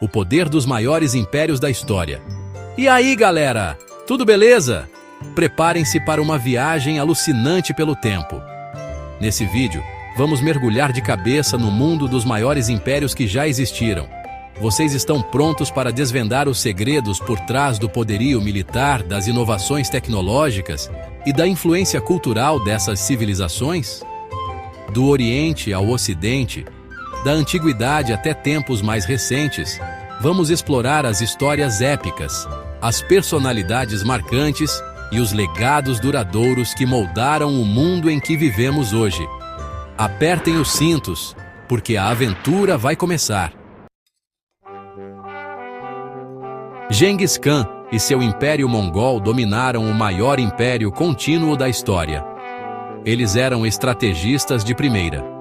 o poder dos maiores impérios da história. E aí, galera? Tudo beleza? Preparem-se para uma viagem alucinante pelo tempo. Nesse vídeo, vamos mergulhar de cabeça no mundo dos maiores impérios que já existiram. Vocês estão prontos para desvendar os segredos por trás do poderio militar, das inovações tecnológicas e da influência cultural dessas civilizações? Do Oriente ao Ocidente, da Antiguidade até tempos mais recentes, vamos explorar as histórias épicas, as personalidades marcantes e os legados duradouros que moldaram o mundo em que vivemos hoje. Apertem os cintos, porque a aventura vai começar. Genghis Khan e seu Império Mongol dominaram o maior império contínuo da história. Eles eram estrategistas de primeira.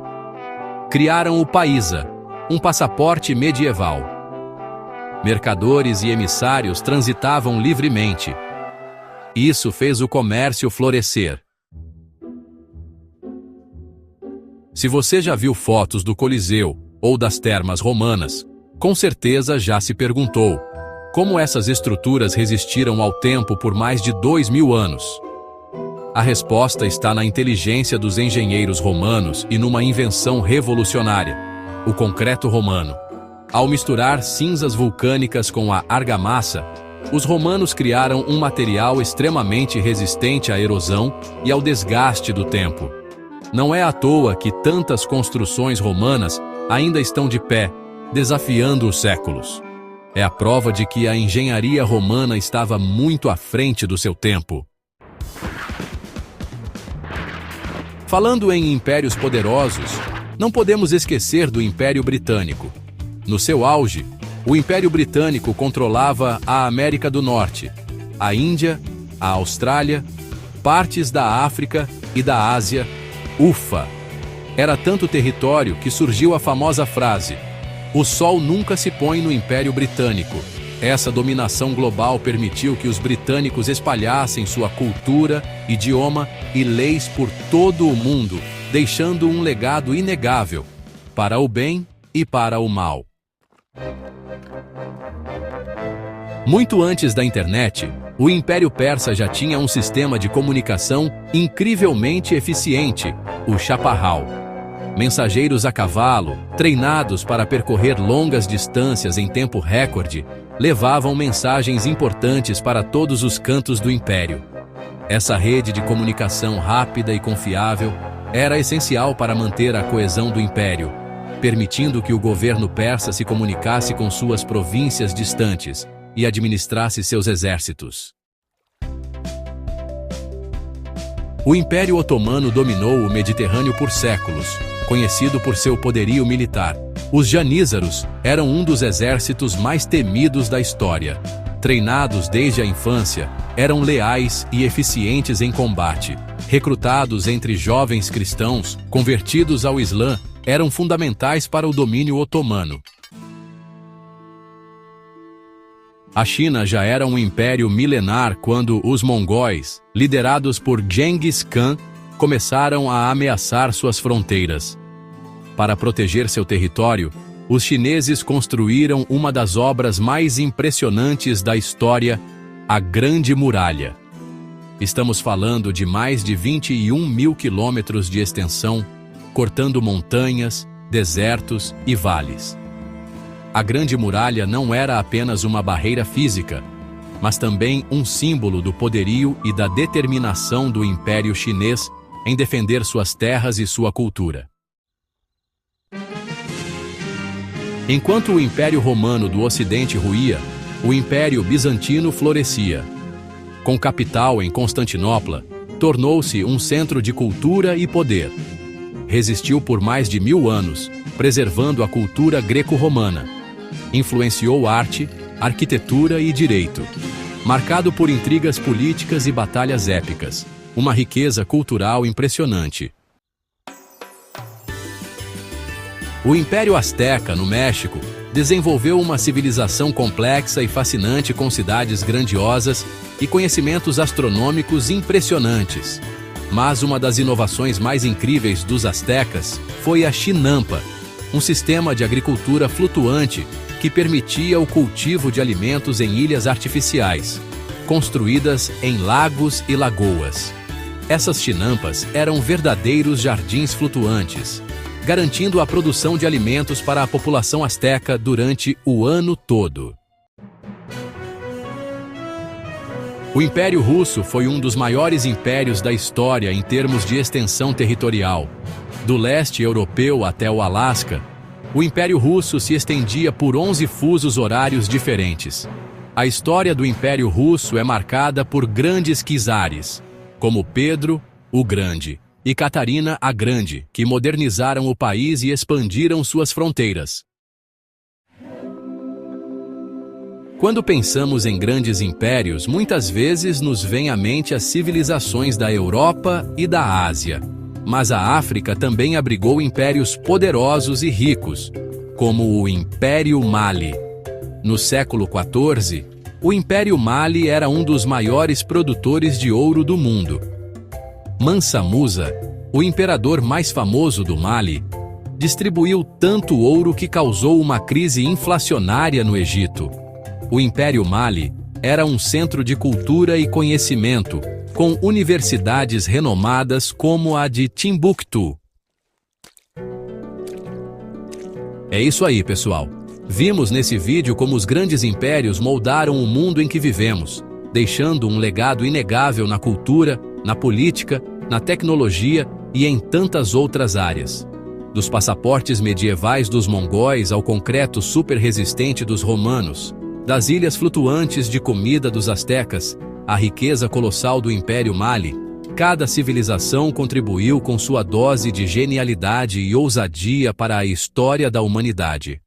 Criaram o paísa, um passaporte medieval. Mercadores e emissários transitavam livremente. Isso fez o comércio florescer. Se você já viu fotos do Coliseu ou das termas romanas, com certeza já se perguntou: como essas estruturas resistiram ao tempo por mais de 2000 anos? A resposta está na inteligência dos engenheiros romanos e numa invenção revolucionária: o concreto romano. Ao misturar cinzas vulcânicas com a argamassa, os romanos criaram um material extremamente resistente à erosão e ao desgaste do tempo. Não é à toa que tantas construções romanas ainda estão de pé, desafiando os séculos. É a prova de que a engenharia romana estava muito à frente do seu tempo. Falando em impérios poderosos, não podemos esquecer do Império Britânico. No seu auge, o Império Britânico controlava a América do Norte, a Índia, a Austrália, partes da África e da Ásia. Ufa! Era tanto território que surgiu a famosa frase: "O sol nunca se põe no Império Britânico". Essa dominação global permitiu que os britânicos espalhassem sua cultura, idioma e leis por todo o mundo, deixando um legado inegável, para o bem e para o mal. Muito antes da internet, o Império Persa já tinha um sistema de comunicação incrivelmente eficiente, o chaparral. Mensageiros a cavalo, treinados para percorrer longas distâncias em tempo recorde, levavam mensagens importantes para todos os cantos do império. Essa rede de comunicação rápida e confiável era essencial para manter a coesão do império, permitindo que o governo persa se comunicasse com suas províncias distantes e administrasse seus exércitos. O Império Otomano dominou o Mediterrâneo por séculos, conhecido por seu poderio militar. Os janízaros eram um dos exércitos mais temidos da história. Treinados desde a infância, eram leais e eficientes em combate. Recrutados entre jovens cristãos, convertidos ao Islã, eram fundamentais para o domínio otomano. A China já era um império milenar quando os mongóis, liderados por Genghis Khan, começaram a ameaçar suas fronteiras. Para proteger seu território, os chineses construíram uma das obras mais impressionantes da história, a Grande Muralha. Estamos falando de mais de 21 mil quilômetros de extensão, cortando montanhas, desertos e vales. A Grande Muralha não era apenas uma barreira física, mas também um símbolo do poderio e da determinação do Império Chinês em defender suas terras e sua cultura. Enquanto o Império Romano do Ocidente ruía, o Império Bizantino florescia. Com capital em Constantinopla, tornou-se um centro de cultura e poder. Resistiu por mais de 1000 anos, preservando a cultura greco-romana. Influenciou arte, arquitetura e direito. Marcado por intrigas políticas e batalhas épicas, uma riqueza cultural impressionante. O Império Azteca, no México, desenvolveu uma civilização complexa e fascinante com cidades grandiosas e conhecimentos astronômicos impressionantes. Mas uma das inovações mais incríveis dos aztecas foi a chinampa, um sistema de agricultura flutuante que permitia o cultivo de alimentos em ilhas artificiais, construídas em lagos e lagoas. Essas chinampas eram verdadeiros jardins flutuantes, garantindo a produção de alimentos para a população asteca durante o ano todo. O Império Russo foi um dos maiores impérios da história em termos de extensão territorial. Do leste europeu até o Alasca, o Império Russo se estendia por 11 fusos horários diferentes. A história do Império Russo é marcada por grandes czares, como Pedro o Grande e Catarina a Grande, que modernizaram o país e expandiram suas fronteiras. Quando pensamos em grandes impérios, muitas vezes nos vêm à mente as civilizações da Europa e da Ásia. Mas a África também abrigou impérios poderosos e ricos, como o Império Mali. No século XIV, o Império Mali era um dos maiores produtores de ouro do mundo. Mansa Musa, o imperador mais famoso do Mali, distribuiu tanto ouro que causou uma crise inflacionária no Egito. O Império Mali era um centro de cultura e conhecimento, com universidades renomadas como a de Timbuktu. É isso aí, pessoal. Vimos nesse vídeo como os grandes impérios moldaram o mundo em que vivemos, deixando um legado inegável na cultura, na política, na tecnologia e em tantas outras áreas. Dos passaportes medievais dos mongóis ao concreto super resistente dos romanos, das ilhas flutuantes de comida dos astecas, à riqueza colossal do Império Mali, cada civilização contribuiu com sua dose de genialidade e ousadia para a história da humanidade.